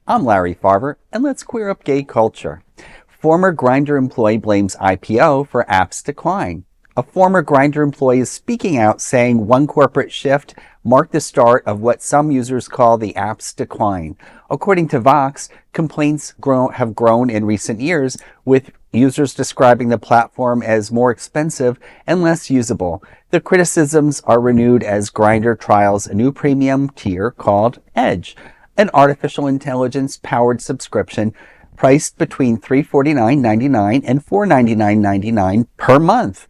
I'm Larry Farver, and let's queer up gay culture. Former Grindr employee blames IPO for app's decline. A former Grindr employee is speaking out, saying one corporate shift marked the start of what some users call the app's decline. According to Vox, complaints have grown in recent years, with users describing the platform as more expensive and less usable. The criticisms are renewed as Grindr trials a new premium tier called Edge, an artificial intelligence-powered subscription priced between $349.99 and $499.99 per month.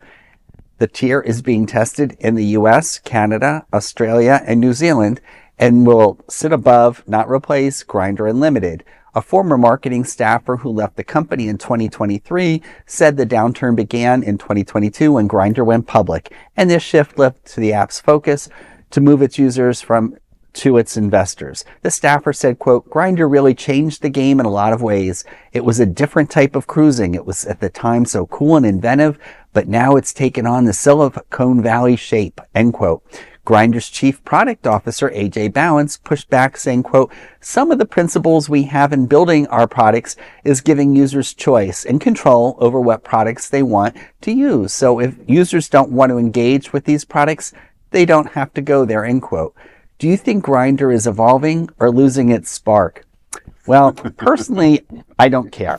The tier is being tested in the US, Canada, Australia, and New Zealand, and will sit above, not replace, Grindr Unlimited. A former marketing staffer who left the company in 2023 said the downturn began in 2022 when Grindr went public, and this shift left to the app's focus to move its users to its investors. The staffer said, quote, Grindr really changed the game in a lot of ways. It was a different type of cruising. It was at the time so cool and inventive, but now it's taken on the Silicon Valley shape, end quote. Grindr's chief product officer, AJ Balance, pushed back saying, quote, some of the principles we have in building our products is giving users choice and control over what products they want to use. So if users don't want to engage with these products, they don't have to go there, end quote. Do you think Grindr is evolving or losing its spark? Well, personally, I don't care.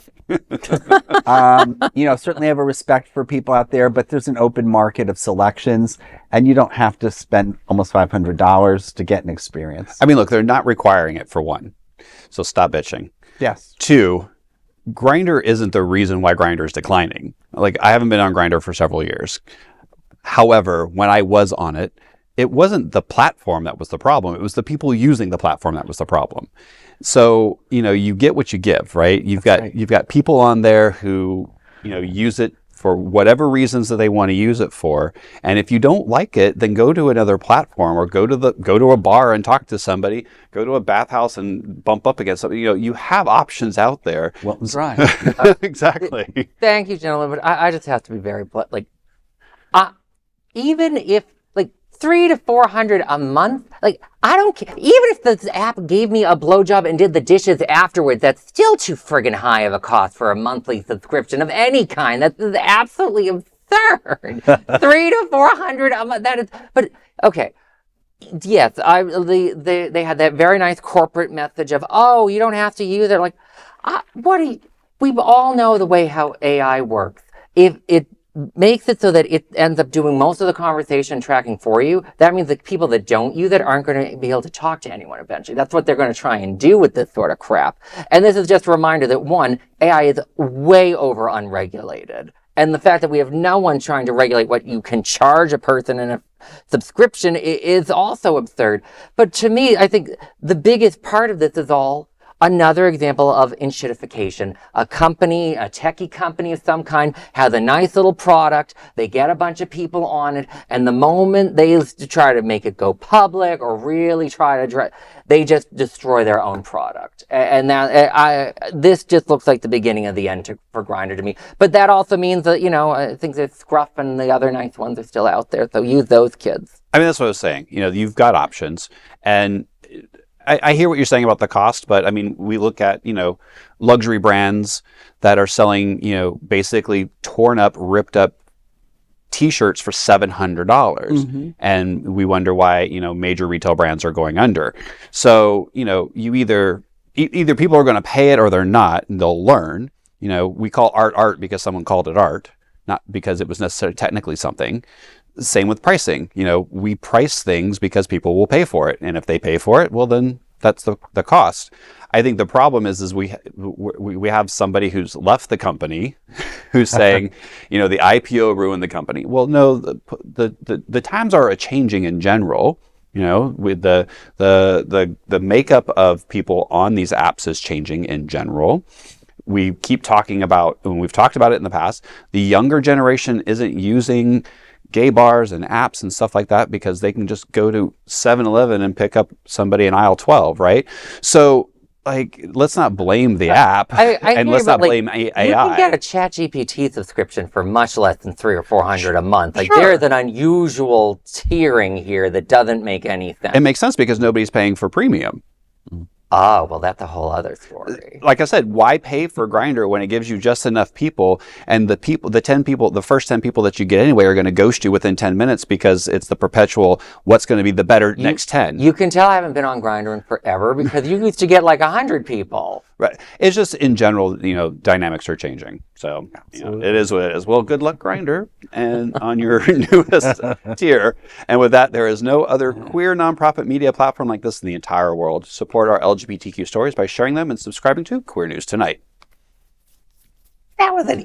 Certainly have a respect for people out there, but there's an open market of selections, and you don't have to spend almost $500 to get an experience. I mean, look, they're not requiring it, for one. So stop bitching. Yes. Two, Grindr isn't the reason why Grindr is declining. Like, I haven't been on Grindr for several years. However, when I was on it, it wasn't the platform that was the problem. It was the people using the platform that was the problem. So, you get what you give, right? You've got people on there who, use it for whatever reasons that they want to use it for. And if you don't like it, then go to another platform or go to a bar and talk to somebody, go to a bathhouse and bump up against somebody. You have options out there. Welcome Drive. Exactly. Thank you, gentlemen. But I just have to be very blunt. Even if $300 to $400 a month, I don't care. Even if the app gave me a blowjob and did the dishes afterwards, that's still too friggin' high of a cost for a monthly subscription of any kind. That's absolutely absurd. $300 to $400 a month. That is, but okay. Yes, they had that very nice corporate message of, oh, you don't have to use it. We all know the way how AI works. If it makes it so that it ends up doing most of the conversation tracking for you, that means the people that don't use it aren't going to be able to talk to anyone eventually. That's what they're going to try and do with this sort of crap. And this is just a reminder that, one, AI is way over unregulated. And the fact that we have no one trying to regulate what you can charge a person in a subscription is also absurd. But to me, I think the biggest part of this is all another example of enshittification. A company, a techie company of some kind, has a nice little product. They get a bunch of people on it. And the moment they try to make it go public or really try to, they just destroy their own product. And this just looks like the beginning of the end for Grindr to me. But that also means that, I think that Scruff and the other nice ones are still out there. So use those kids. I mean, that's what I was saying. You've got options. And I hear what you're saying about the cost, but I mean, we look at, luxury brands that are selling, basically torn up, ripped up t-shirts for $700. Mm-hmm. And we wonder why, major retail brands are going under. So, you either people are going to pay it or they're not, and they'll learn. We call art because someone called it art, not because it was necessarily technically something. Same with pricing. We price things because people will pay for it. And if they pay for it, well, then that's the cost. I think the problem is we have somebody who's left the company who's saying, the IPO ruined the company. Well, no, the times are changing in general. With the makeup of people on these apps is changing in general. We keep talking about, and we've talked about it in the past, the younger generation isn't using gay bars and apps and stuff like that because they can just go to 7-Eleven and pick up somebody in aisle 12, right? So, let's not blame the app, and let's not blame AI. You can get a ChatGPT subscription for much less than $300 or $400 a month. Sure. There's an unusual tiering here that doesn't make any sense. It makes sense because nobody's paying for premium. Oh, well, that's a whole other story. Like I said, why pay for Grindr when it gives you just enough people, and the first 10 people that you get anyway are going to ghost you within 10 minutes because it's the perpetual, what's going to be the better next 10. You can tell I haven't been on Grindr in forever because you used to get like 100 people. Right. It's just in general, dynamics are changing. So it is what it is. Well, good luck, Grindr, and on your newest tier. And with that, there is no other queer nonprofit media platform like this in the entire world. Support our LGBTQ stories by sharing them and subscribing to Queer News Tonight. That was an